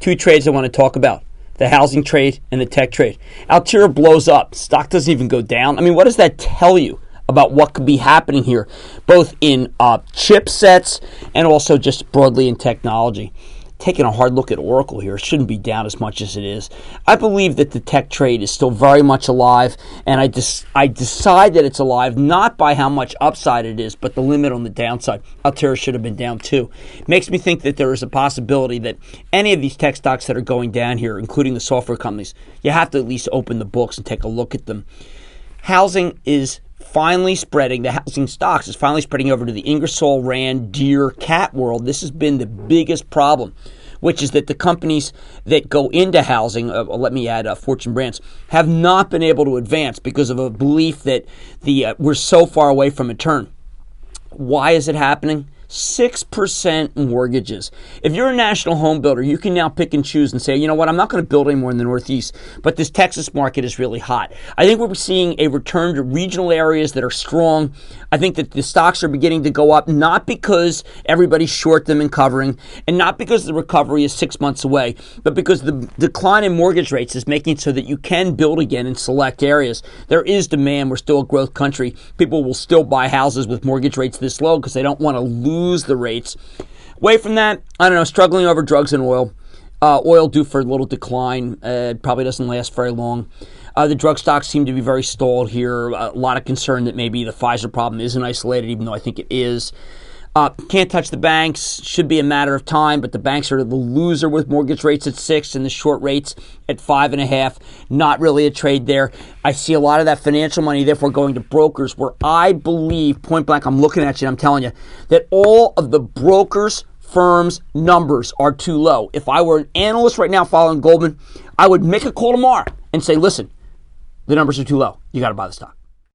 Two trades I want to talk about: the housing trade and the tech trade. Altera blows up. Stock doesn't even go down. I mean, what does that tell you about what could be happening here, both in chipsets and also just broadly in technology? Taking a hard look at Oracle here, it shouldn't be down as much as it is. I believe that the tech trade is still very much alive, and I decide that it's alive not by how much upside it is, but the limit on the downside. Altera should have been down too. Makes me think that there is a possibility that any of these tech stocks that are going down here, including the software companies, you have to at least open the books and take a look at them. Housing is finally spreading, the housing stocks is finally spreading over to the Ingersoll Rand, Deere, Cat world. This has been the biggest problem, which is that the companies that go into housing, let me add Fortune Brands, have not been able to advance because of a belief that we're so far away from a turn. Why is it happening? 6% mortgages. If you're a national home builder, you can now pick and choose and say, you know what, I'm not going to build anymore in the Northeast, but this Texas market is really hot. I think we're seeing a return to regional areas that are strong. I think that the stocks are beginning to go up, not because everybody's short them and covering, and not because the recovery is 6 months away, but because the decline in mortgage rates is making it so that you can build again in select areas. There is demand. We're still a growth country. People will still buy houses with mortgage rates this low because they don't want to lose the rates. Away from that, I don't know, struggling over drugs and oil. Oil due for a little decline. Probably doesn't last very long. The drug stocks seem to be very stalled here. A lot of concern that maybe the Pfizer problem isn't isolated, even though I think it is. Can't touch the banks. Should be a matter of time, but the banks are the loser with mortgage rates at 6 and the short rates at 5.5. Not really a trade there. I see a lot of that financial money, therefore, going to brokers, where I believe, point blank, I'm looking at you and I'm telling you, that all of the brokers' firms' numbers are too low. If I were an analyst right now following Goldman, I would make a call tomorrow and say, listen, the numbers are too low. You got to buy the stock.